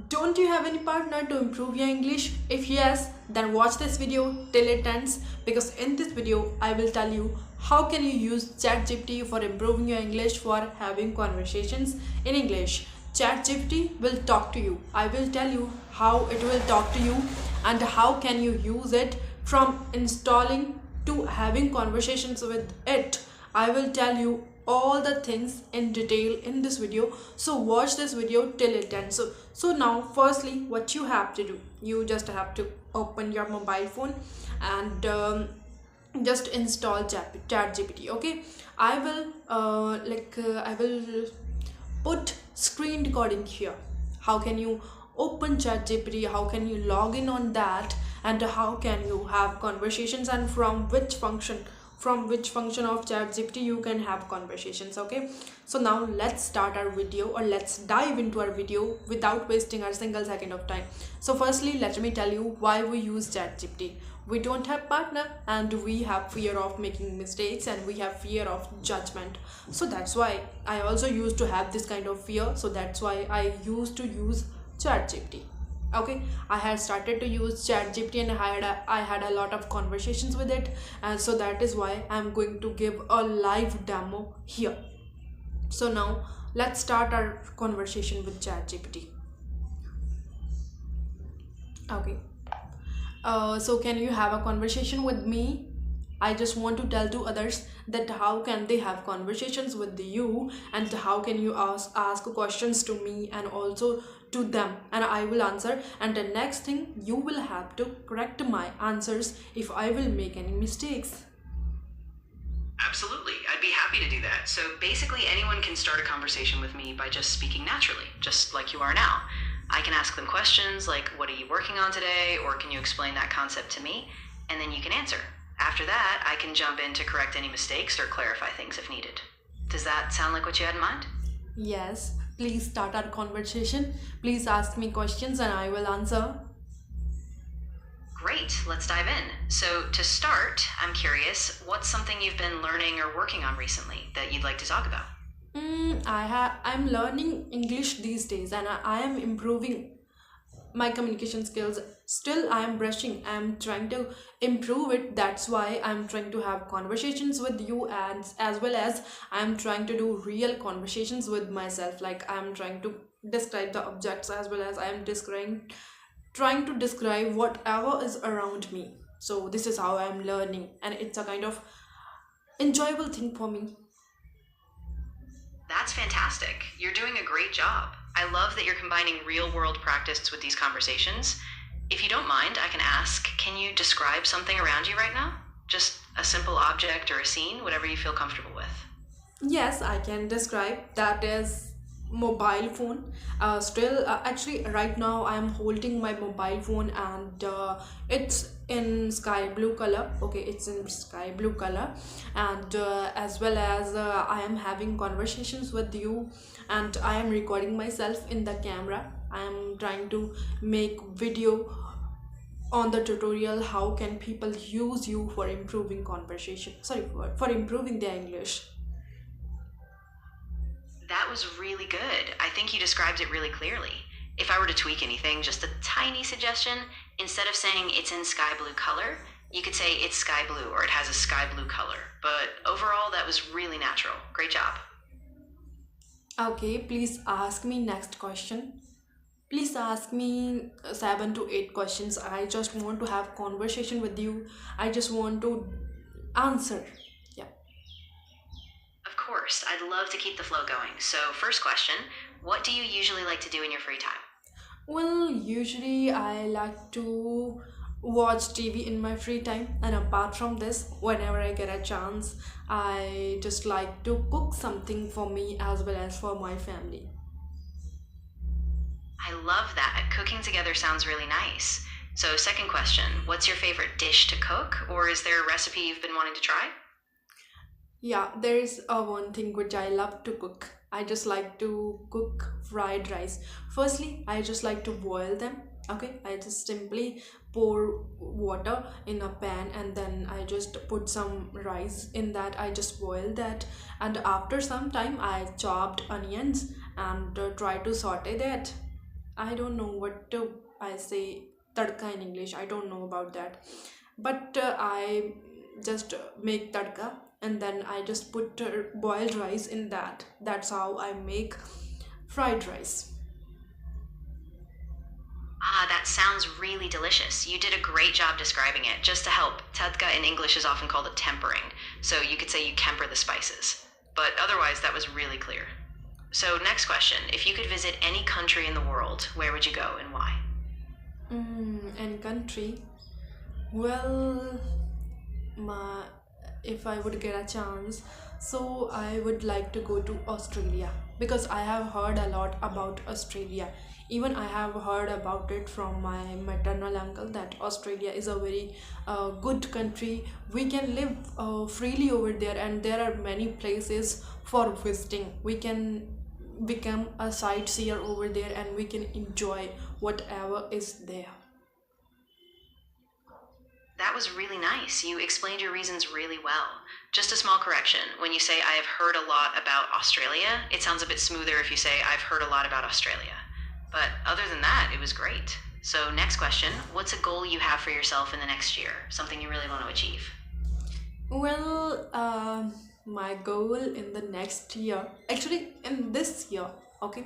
Don't you have any partner to improve your English? If yes, then watch this video till it ends, because in this video I will tell you how can you use ChatGPT for improving your English, for having conversations in English. ChatGPT will talk to you. I will tell you how it will talk to you and how can you use it from installing to having conversations with it. I will tell you all the things in detail in this video, so watch this video till it ends. So now firstly what you have to do, you just have to open your mobile phone and just install ChatGPT. Okay, I will put screen recording here. How can you open ChatGPT, how can you log in on that, and how can you have conversations, and from which function of ChatGPT you can have conversations. Okay, so now let's start our video, or let's dive into our video without wasting a single second of time. So firstly let me tell you why we use ChatGPT. We don't have partner and we have fear of making mistakes and we have fear of judgment. So that's why I also used to have this kind of fear, so that's why I used to use ChatGPT. Okay, I had started to use ChatGPT and I had a lot of conversations with it, and so that is why I'm going to give a live demo here. So now let's start our conversation with ChatGPT. Okay, so can you have a conversation with me? I just want to tell to others that how can they have conversations with you, and how can you ask questions to me and also to them, and I will answer. And the next thing, you will have to correct my answers if I will make any mistakes. Absolutely, I'd be happy to do that. So basically, anyone can start a conversation with me by just speaking naturally, just like you are now. I can ask them questions like, what are you working on today? Or can you explain that concept to me? And then you can answer. After that, I can jump in to correct any mistakes or clarify things if needed. Does that sound like what you had in mind? Yes, please start our conversation. Please ask me questions and I will answer. Great, let's dive in. So to start, I'm curious, what's something you've been learning or working on recently that you'd like to talk about? I'm learning English these days, and I am improving my communication skills. Still I am brushing, I'm trying to improve it. That's why I'm trying to have conversations with you, and as well as I'm trying to do real conversations with myself. Like I'm trying to describe the objects, as well as I am describing trying to describe whatever is around me. So this is how I'm learning, and it's a kind of enjoyable thing for me. That's fantastic. You're doing a great job. I love that you're combining real world practice with these conversations. If you don't mind, I can ask, can you describe something around you right now? Just a simple object or a scene, whatever you feel comfortable with. Yes, I can describe that as mobile phone. Still, actually, right now I am holding my mobile phone, and it's in sky blue color. Okay, it's in sky blue color, and as well as I am having conversations with you, and I am recording myself in the camera. I am trying to make video on the tutorial how can people use you for improving conversation, sorry, for improving their English. That was really good. I think you described it really clearly. If I were to tweak anything, just a tiny suggestion, instead of saying it's in sky blue color, you could say it's sky blue or it has a sky blue color. But overall, that was really natural. Great job. Okay, please ask me next question. Please ask me 7 to 8 questions. I just want to have conversation with you. I just want to answer. Yeah. Of course, I'd love to keep the flow going. So, first question, what do you usually like to do in your free time? Well, usually I like to watch TV in my free time, and apart from this, whenever I get a chance, I just like to cook something for me as well as for my family. I love that. Cooking together sounds really nice. So, second question, what's your favorite dish to cook, or is there a recipe you've been wanting to try? Yeah, there is one thing which I love to cook. I just like to cook fried rice. Firstly, I just like to boil them. Okay, I just simply pour water in a pan, and then I just put some rice in that. I just boil that, and after some time, I chopped onions and try to saute that. I don't know what to I say tadka in English. I don't know about that. But I just make tadka, and then I just put boiled rice in that. That's how I make fried rice. Ah, that sounds really delicious. You did a great job describing it. Just to help, tadka in English is often called a tempering, so you could say you temper the spices. But otherwise, that was really clear. So, next question. If you could visit any country in the world, where would you go and why? And country. Well, my if I would get a chance, so I would like to go to Australia because I have heard a lot about Australia. Even I have heard about it from my maternal uncle that Australia is a very good country. We can live freely over there, and there are many places for visiting. We can become a sightseer over there, and we can enjoy whatever is there. That was really nice. You explained your reasons really well. Just a small correction. When you say I have heard a lot about Australia, it sounds a bit smoother if you say I've heard a lot about Australia. But other than that, it was great. So, next question. What's a goal you have for yourself in the next year? Something you really want to achieve? Well, my goal in the next year, actually, in this year, okay,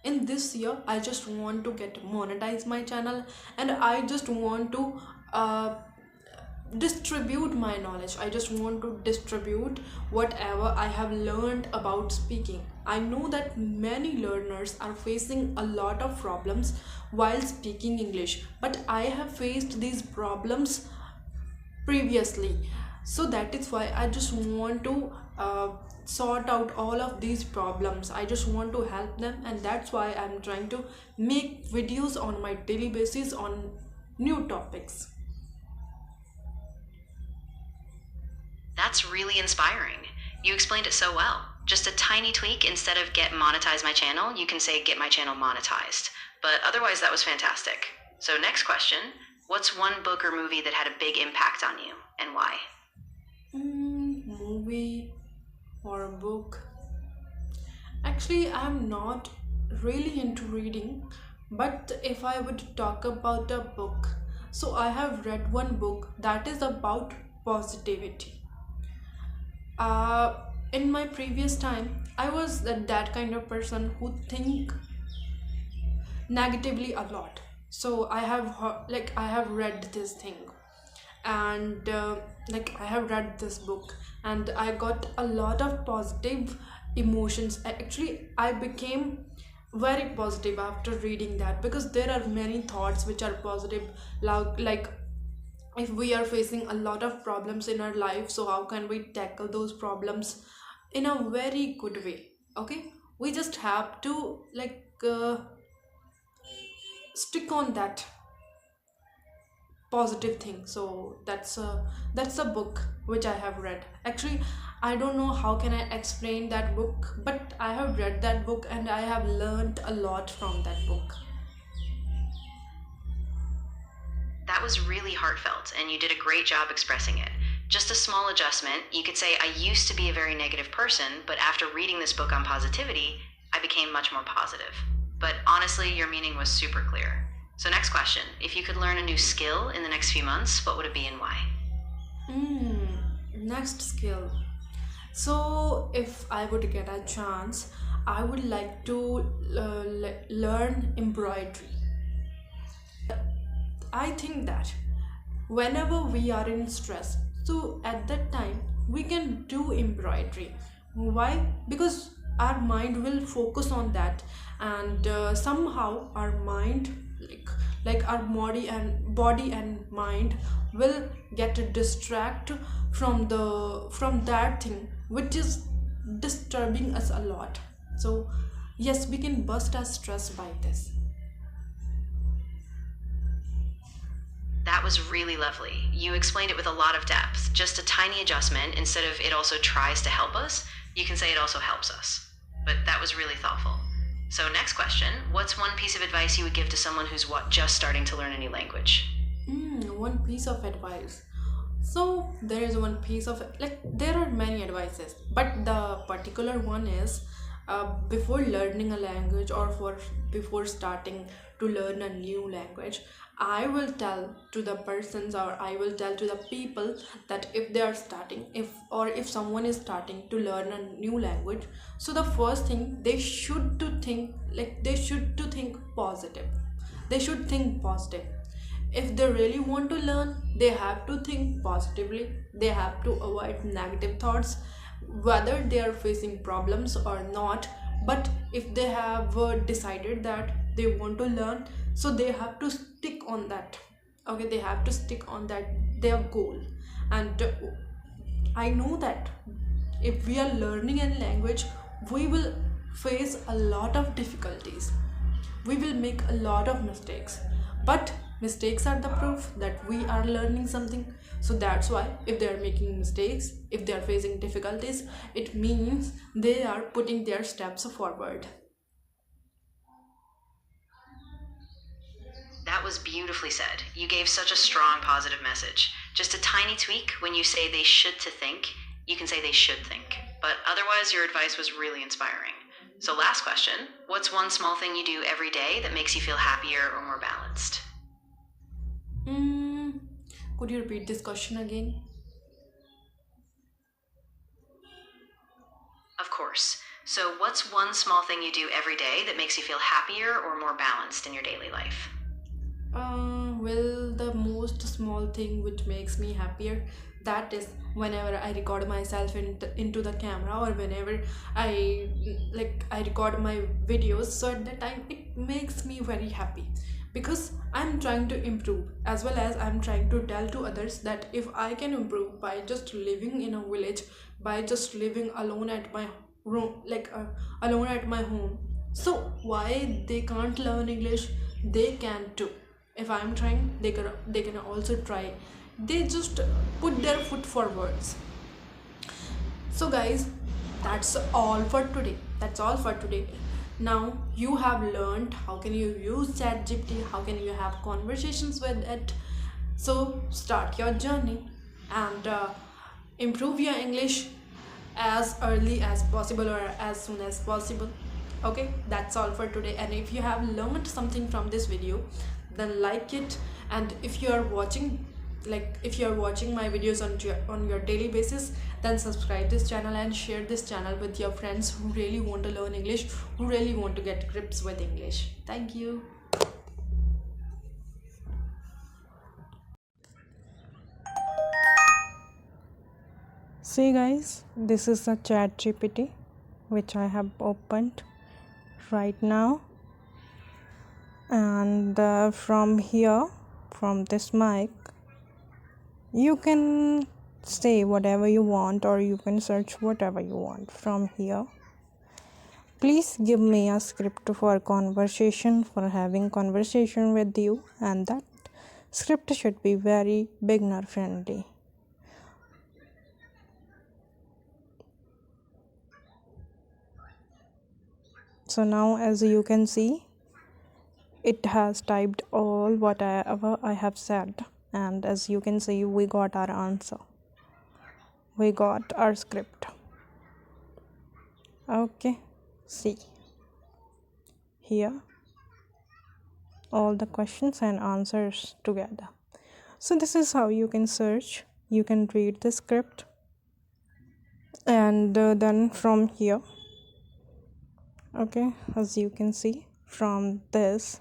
in this year, I just want to get monetize my channel, and I just want to uh, distribute my knowledge. I just want to distribute whatever I have learned about speaking. I know that many learners are facing a lot of problems while speaking English, but I have faced these problems previously, so that is why I just want to sort out all of these problems. I just want to help them, and that's why I'm trying to make videos on my daily basis on new topics. That's really inspiring. You explained it so well. Just a tiny tweak instead of get monetize my channel, you can say get my channel monetized. But otherwise, that was fantastic. So, next question. What's one book or movie that had a big impact on you and why? Movie or a book? Actually, I'm not really into reading, but if I would talk about a book, so I have read one book that is about positivity. uh in my previous time, I was that kind of person who think negatively a lot. So I have I have read this thing, and I have read this book, and I got a lot of positive emotions. Actually, I became very positive after reading that, because there are many thoughts which are positive, like if we are facing a lot of problems in our life, so how can we tackle those problems in a very good way? Okay, we just have to stick on that positive thing. So that's a book which I have read. Actually, I don't know how can I explain that book, but I have read that book and I have learned a lot from that book. That was really heartfelt, and you did a great job expressing it. Just a small adjustment, you could say, I used to be a very negative person, but after reading this book on positivity, I became much more positive. But honestly, your meaning was super clear. So, next question. If you could learn a new skill in the next few months, what would it be and why? Next skill. So if I would get a chance, I would like to learn embroidery. I think that whenever we are in stress, so at that time we can do embroidery. Why? Because our mind will focus on that, and somehow our mind, like our body and mind will get distract from that thing which is disturbing us a lot. So yes, we can bust our stress by this. That was really lovely. You explained it with a lot of depth. Just a tiny adjustment. Instead of it also tries to help us, you can say it also helps us. But that was really thoughtful. So, next question. What's one piece of advice you would give to someone who's just starting to learn a new language? One piece of advice. So there is one piece of, there are many advices, but the particular one is before learning a language, or for before starting to learn a new language, I will tell to the persons, or I will tell to the people, that if they are starting, if someone is starting to learn a new language, so the first thing they should to think, like they should to think positive. They should think positive. If they really want to learn, they have to think positively. They have to avoid negative thoughts, whether they are facing problems or not. But if they have decided that they want to learn, so they have to stick on that. Okay, they have to stick on that, their goal. And I know that if we are learning a language, we will face a lot of difficulties. We will make a lot of mistakes. But mistakes are the proof that we are learning something. So that's why, if they are making mistakes, if they are facing difficulties, it means they are putting their steps forward. That was beautifully said. You gave such a strong positive message. Just a tiny tweak when you say they should to think, you can say they should think. But otherwise, your advice was really inspiring. So, last question, what's one small thing you do every day that makes you feel happier or more balanced? Mm, could you repeat this question again? Of course. So, what's one small thing you do every day that makes you feel happier or more balanced in your daily life? Well, the most small thing which makes me happier, that is whenever I record myself into the camera, or whenever I record my videos. So at that time, it makes me very happy, because I'm trying to improve, as well as I'm trying to tell to others that if I can improve by just living in a village, by just living alone at my room, alone at my home, so why they can't learn English? They can too. If I'm trying, they can also try. They just put their foot forwards. So guys, that's all for today. Now you have learned how can you use ChatGPT, how can you have conversations with it. So start your journey, and improve your English as early as possible, or as soon as possible. Okay, that's all for today. And if you have learned something from this video, then like it. And if you are watching my videos on your daily basis, then subscribe this channel and share this channel with your friends who really want to learn English, who really want to get grips with English. Thank you. See guys, this is a chat GPT which I have opened right now, and from here, from this mic, you can say whatever you want, or you can search whatever you want from here. Please give me a script for conversation, for having conversation with you, and that script should be very beginner friendly. So now, as you can see, it has typed all whatever I have said, and as you can see, we got our answer. We got our script. Okay, see here all the questions and answers together. So this is how you can search. You can read the script, and then from here, okay, as you can see, from this